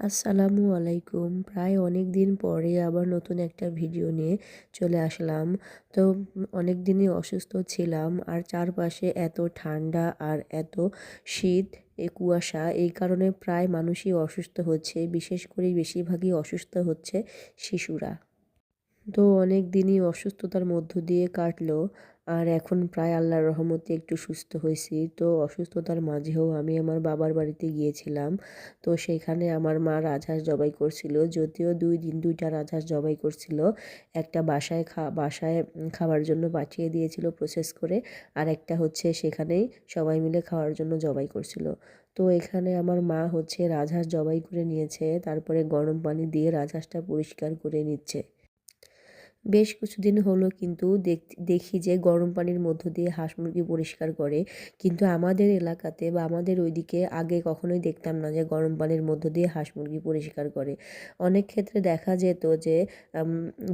আসসালামু আলাইকুম। প্রায় অনেক দিন পরে আবার নতুন একটা ভিডিও নিয়ে চলে আসলাম। তো অনেক দিনই অসুস্থ ছিলাম, আর চারপাশে এত ঠান্ডা আর এত শীত, কুয়াশা, এই কারণে প্রায় মানুষই অসুস্থ হচ্ছে। বিশেষ করে বেশিরভাগই অসুস্থ হচ্ছে শিশুরা। তো অনেক দিনই অসুস্থতার মধ্য দিয়ে কাটলো, আর এখন প্রায় আল্লাহর রহমতে একটু সুস্থ হয়েছি। তো অসুস্থতার মাঝেও আমি আমার বাবার বাড়িতে গিয়েছিলাম। তো সেখানে আমার মা রাজহাঁস জবাই করছিল, যদিও 2 দিন 2টা রাজহাঁস জবাই করছিল। একটা বাসায় খাওয়ার জন্য পাঠিয়ে দিয়েছিল প্রসেস করে, আর একটা হচ্ছে সেখানেই সবাই মিলে খাওয়ার জন্য জবাই করছিল। তো এখানে আমার মা হচ্ছে রাজহাঁস জবাই করে নিয়েছে, তারপরে গরম পানি দিয়ে রাজহাঁসটা পরিষ্কার করে নিচ্ছে। বেশ কিছুদিন হলো কিন্তু দেখি যে গরম পানির মধ্য দিয়ে হাঁস মুরগি পরিষ্কার করে। কিন্তু আমাদের এলাকাতে বা আমাদের ওইদিকে আগে কখনোই দেখতাম না যে গরম পানির মধ্য দিয়ে হাঁস মুরগি পরিষ্কার করে। অনেক ক্ষেত্রে দেখা যেত যে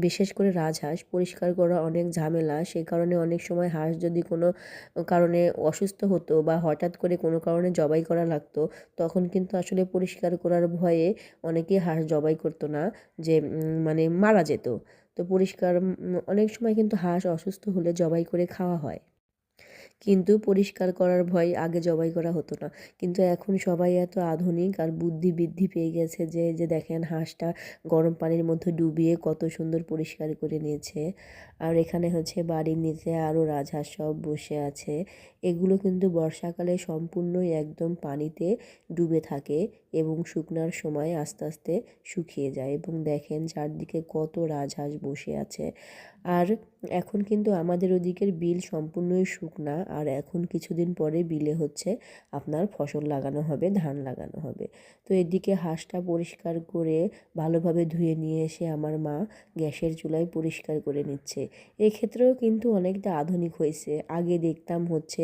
বিশেষ করে রাজহাঁস পরিষ্কার করা অনেক ঝামেলা। সে কারণে অনেক সময় হাঁস যদি কোনো কারণে অসুস্থ হতো বা হঠাৎ করে কোনো কারণে জবাই করা লাগতো, তখন কিন্তু আসলে পরিষ্কার করার ভয়ে অনেকেই হাঁস জবাই করতো না, যে মানে মারা যেত। তো অনেক সময় কিন্তু হাঁস অসুস্থ হলে জবাই করে খাওয়া হয়। কিন্তু পরিষ্কার করার ভয়ে আগে জবাই করা হতো না। কিন্তু এখন সবাই এত আধুনিক আর বুদ্ধি বৃদ্ধি পেয়ে গেছে যে দেখেন হাঁসটা গরম পানির মধ্যে ডুবিয়ে কত সুন্দর পরিষ্কার করে নিয়েছে। আর এখানে হচ্ছে বাড়ির নিচে আরও রাজহাঁস সব বসে আছে। এগুলো কিন্তু বর্ষাকালে সম্পূর্ণই একদম পানিতে ডুবে থাকে এবং শুকনার সময় আস্তে আস্তে শুকিয়ে যায়, এবং দেখেন চারদিকে কত রাজহাঁস বসে আছে। আর এখন কিন্তু আমাদের ওদিকের বিল সম্পূর্ণই শুকনা, আর এখন কিছুদিন পরে বিলে হচ্ছে আপনার ফসল লাগানো হবে, ধান লাগানো হবে। তো এদিকে হাঁসটা পরিষ্কার করে ভালোভাবে ধুয়ে নিয়ে এসে আমার মা গ্যাসের চুলায় পরিষ্কার করে নিচ্ছে। এক্ষেত্রেও কিন্তু অনেকটা আধুনিক হয়েছে। আগে দেখতাম হচ্ছে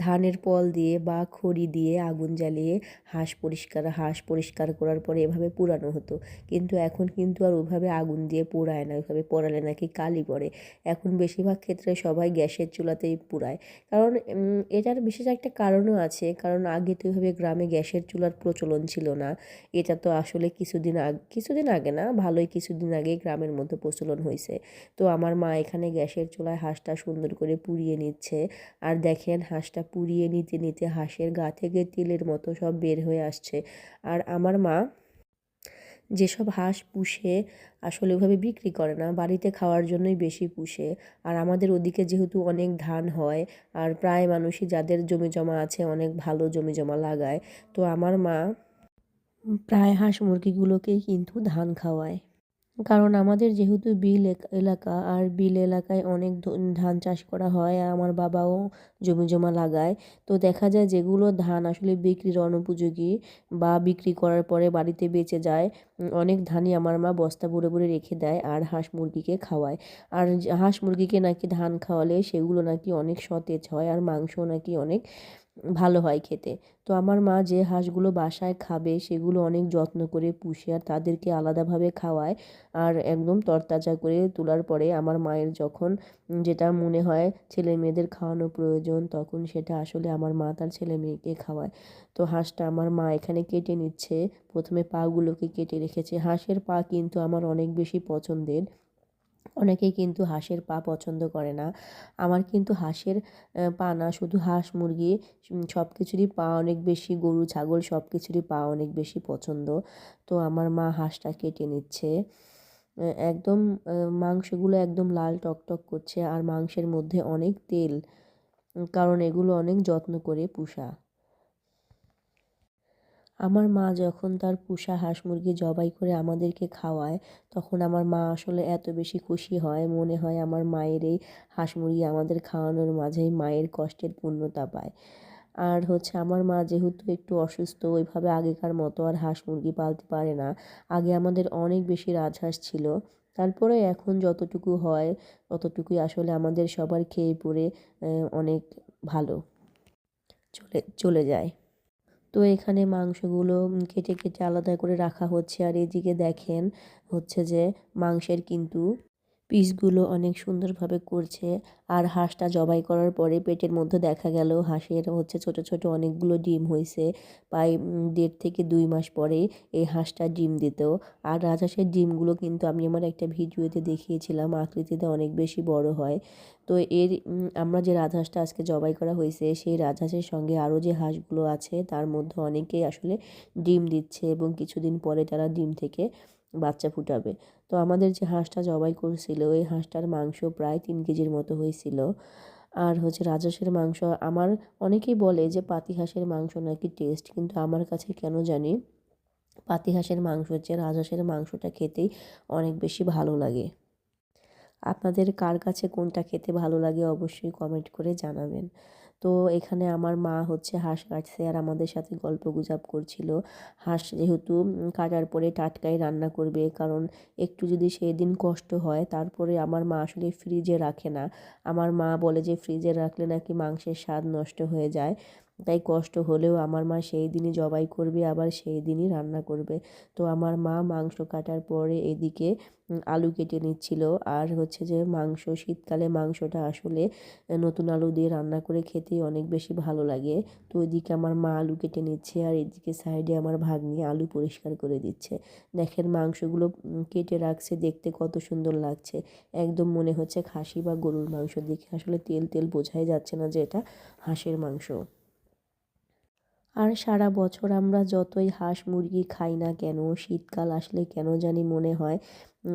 ধানের পল দিয়ে বা খড়ি দিয়ে আগুন জ্বালিয়ে হাঁস পরিষ্কার করার পরে এভাবে পোড়ানো হতো। কিন্তু এখন কিন্তু আর ওইভাবে আগুন দিয়ে পোড়ায় না, ওইভাবে পোড়ালে নাকি কালি পড়ে। এখন বেশিরভাগ ক্ষেত্রে সবাই গ্যাসের চুলাতেই পোড়ায়। কারণ এটার বিশেষ একটা কারণও আছে, কারণ আগে তো ওইভাবে গ্রামে গ্যাসের চুলার প্রচলন ছিল না। এটা তো আসলে কিছুদিন আগে না, ভালোই কিছুদিন আগে গ্রামের মধ্যে প্রচলন হয়েছে। তো আমার মা এখানে গ্যাসের চুলায় হাঁসটা সুন্দর করে পুড়িয়ে নিচ্ছে। আর দেখেন হাঁসটা পুড়িয়ে নিতে নিতে হাঁসের গা থেকে তেলের মতো সব বের হয়ে আসছে। আর আমার মা যেসব হাঁস পুষে আসলে ওইভাবে বিক্রি করে না, বাড়িতে খাওয়ার জন্যই বেশি পুষে। আর আমাদের ওদিকে যেহেতু অনেক ধান হয়, আর প্রায় মানুষই যাদের জমি জমা আছে অনেক ভালো জমি জমা লাগায়, তো আমার মা প্রায় হাঁস মুরগিগুলোকেই কিন্তু ধান খাওয়ায়। কারণ আমাদের যেহেতু এলাকা, আর বিল এলাকায় অনেক ধান চাষ করা হয়, আর আমার বাবাও জমি জমা লাগায়। তো দেখা যায় যেগুলো ধান আসলে বিক্রির অনুপযোগী বা বিক্রি করার পরে বাড়িতে বেঁচে যায়, অনেক ধানই আমার মা বস্তা ভরে ভরে রেখে দেয় আর হাঁস মুরগিকে খাওয়ায়। আর হাঁস মুরগিকে নাকি ধান খাওয়ালে সেগুলো নাকি অনেক সতেজ হয়, আর মাংস নাকি অনেক ভালো হয় খেতে। তো আমার মা যে হাঁসগুলো বাসায় খাবে সেগুলো অনেক যত্ন করে পুষে আর তাদেরকে আলাদাভাবে খাওয়ায়। আর একদম তরতাজা করে তোলার পরে আমার মায়ের যখন যেটা মনে হয় ছেলে মেয়েদের খাওয়ানো প্রয়োজন, তখন সেটা আসলে আমার মা তার ছেলে মেয়েকে খাওয়ায়। তো হাঁসটা আমার মা এখানে কেটে নিচ্ছে। প্রথমে পাগুলোকে কেটে রেখেছে। হাঁসের পা কিন্তু আমার অনেক বেশি পছন্দের। অনেকেই কিন্তু হাঁসের পা পছন্দ করে না। আমার কিন্তু হাঁসের পা না, শুধু হাঁস মুরগি সব কিছুরই পা অনেক বেশি, গরু ছাগল সব কিছুরই পা অনেক বেশি পছন্দ। তো আমার মা হাঁসটা কেটে নিচ্ছে। একদম মাংসগুলো একদম লাল টকটক করছে, আর মাংসের মধ্যে অনেক তেল, কারণ এগুলো অনেক যত্ন করে পুষা। আমার মা যখন তার পোষা হাঁস মুরগি জবাই করে আমাদেরকে খাওয়ায়, তখন আমার মা আসলে এত বেশি খুশি হয়, মনে হয় আমার মায়ের এই হাঁস মুরগি আমাদের খাওয়ানোর মাঝেই মায়ের কষ্টের পূর্ণতা পায়। আর হচ্ছে আমার মা যেহেতু একটু অসুস্থ, ওইভাবে আগেকার মতো আর হাঁস মুরগি পালতে পারে না। আগে আমাদের অনেক বেশি রাজহাঁস ছিল। তারপরে এখন যতটুকু হয় ততটুকুই আসলে আমাদের সবার খেয়ে পরে অনেক ভালো চলে চলে যায়। তো এখানে মাংসগুলো কেটে কেটে আলাদা করে রাখা হচ্ছে, আর এদিকে দেখেন হচ্ছে যে মাংসের কিন্তু পিসগুলো অনেক সুন্দরভাবে করছে। আর হাঁসটা জবাই করার পরে পেটের মধ্যে দেখা গেল হাঁসের হচ্ছে ছোট ছোট অনেকগুলো ডিম হয়েছে। প্রায় 1.5 থেকে 2 মাস পরে এই হাঁসটা ডিম দিত। আর রাজহাঁসের ডিমগুলো কিন্তু আমি আমার একটা ভিডিওতে দেখিয়েছিলাম, আকৃতিতে অনেক বেশি বড় হয়। তো আমরা যে রাজহাঁসটা আজকে জবাই করা হয়েছে সেই রাজহাঁসের সঙ্গে আরও যে হাঁসগুলো আছে তার মধ্যে অনেকেই আসলে ডিম দিচ্ছে এবং কিছুদিন পরে তারা ডিম থেকে বাচ্চা ফুটাবে। তো আমাদের যে হাঁসটা জবাই করছিল ওই হাঁসটার মাংস প্রায় 3 কেজির মতো হয়েছিল। আর হচ্ছে রাজহাঁসের মাংস আমার অনেকেই বলে যে পাতি হাঁসের মাংস নাকি টেস্ট, কিন্তু আমার কাছে কেন জানি পাতি হাঁসের মাংস হচ্ছে রাজহাঁসের মাংসটা খেতেই অনেক বেশি ভালো লাগে। আপনাদের কার কাছে কোনটা খেতে ভালো লাগে অবশ্যই কমেন্ট করে জানাবেন। তো এখানে আমার মা হচ্ছে হাঁস কাটছে আর আমাদের সাথে গল্পগুজব করছিল। হাঁস যেহেতু কাটার পরে টাটকাই রান্না করবে, কারণ একটু যদি সেই দিন কষ্ট হয় তারপরে আমার মা আসলে ফ্রিজে রাখে না। আমার মা বলে যে ফ্রিজে রাখলে নাকি মাংসের স্বাদ নষ্ট হয়ে যায়, তাই কষ্ট হলেও আমার মা সেই দিনই জবাই করবে আবার সেই দিনই রান্না করবে। তো আমার মা মাংস কাটার পরে এদিকে আলু কেটে নিচ্ছিল। আর হচ্ছে যে শীতকালে মাংসটা আসলে নতুন আলু দিয়ে রান্না করে খেতেই অনেক বেশি ভালো লাগে। তো ওইদিকে আমার মা আলু কেটে নিচ্ছে আর এদিকে সাইডে আমার ভাগ্নি আলু পরিষ্কার করে দিচ্ছে। দেখেন মাংসগুলো কেটে রাখছে, দেখতে কত সুন্দর লাগছে। একদম মনে হচ্ছে খাসি বা গরুর মাংস, দেখে আসলে তেল তেল বোঝাই যাচ্ছে না যে এটা হাঁসের মাংস। আর সারা বছর আমরা যতই হাঁস মুরগি খাই না কেন, শীতকাল আসলে কেন জানি মনে হয়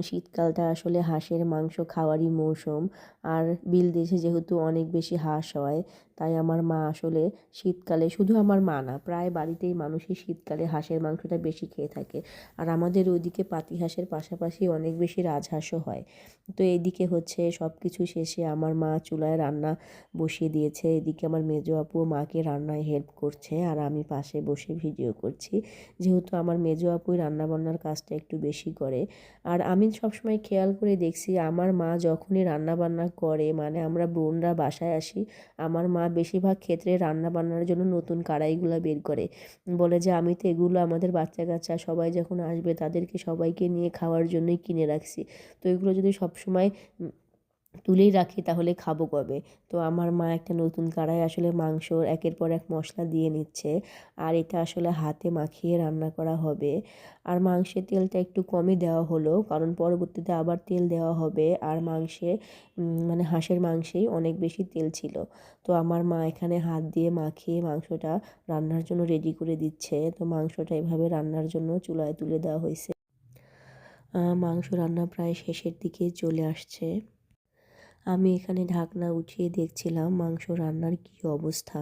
শীতকালটা আসলে হাঁসের মাংস খাওয়ারই মৌসুম। আর বিল দেশে যেহেতু অনেক বেশি হাঁস হয়, তাই আমার মা আসলে শীতকালে, শুধু আমার মা না প্রায় বাড়িতেই মানুষই শীতকালে হাঁসের মাংসটা বেশি খেয়ে থাকে। আর আমাদের ওইদিকে পাতি হাঁসের পাশাপাশি অনেক বেশি রাজহাঁসও হয়। তো এইদিকে হচ্ছে সব কিছু শেষে আমার মা চুলায় রান্না বসিয়ে দিয়েছে। এদিকে আমার মেজো আপু মাকে রান্নায় হেল্প করছে আর আমি পাশে বসে ভিডিও করছি। যেহেতু আমার মেজো আপুই রান্নাবান্নার কাজটা একটু বেশি করে। আর আমি সবসময় খেয়াল করে দেখছি আমার মা যখনই রান্নাবান্না করে, মানে আমরা বোনরা বাসায় আসি, আমার মা বেশিরভাগ ক্ষেত্রে রান্নাবান্নার জন্য নতুন কড়াইগুলো বের করে। বলে যে আমি তো এগুলো আমাদের বাচ্চা কাচ্চা সবাই যখন আসবে তাদেরকে সবাইকে নিয়ে খাওয়ার জন্যই কিনে রাখছি। তো এগুলো যদি সবসময় তুলেই রাখি তাহলে খাবো কবে? তো আমার মা একটা নতুন কড়াই আসলে মাংসর একের পর এক মশলা দিয়ে নিচ্ছে। আর এটা আসলে হাতে মাখিয়ে রান্না করা হবে। আর মাংসের তেলটা একটু কমই দেওয়া হলো, কারণ পরবর্তীতে আবার তেল দেওয়া হবে। আর মানে হাঁসের মাংসেই অনেক বেশি তেল ছিল। তো আমার মা এখানে হাত দিয়ে মাখিয়ে মাংসটা রান্নার জন্য রেডি করে দিচ্ছে। তো মাংসটা এভাবে রান্নার জন্য চুলায় তুলে দেওয়া হয়েছে। মাংস রান্না প্রায় শেষের দিকে চলে আসছে। আমি এখানে ঢাকনা উঠিয়ে দেখছিলাম মাংস রান্নার কী অবস্থা।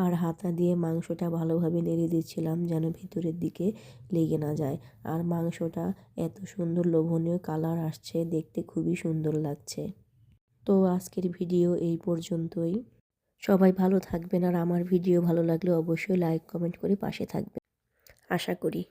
আর হাতা দিয়ে মাংসটা ভালোভাবে নেড়ে দিচ্ছিলাম যেন ভিতরের দিকে লেগে না যায়। আর মাংসটা এত সুন্দর লোভনীয় কালার আসছে, দেখতে খুবই সুন্দর লাগছে। তো আজকের ভিডিও এই পর্যন্তই। সবাই ভালো থাকবেন আর আমার ভিডিও ভালো লাগলে অবশ্যই লাইক কমেন্ট করে পাশে থাকবেন আশা করি।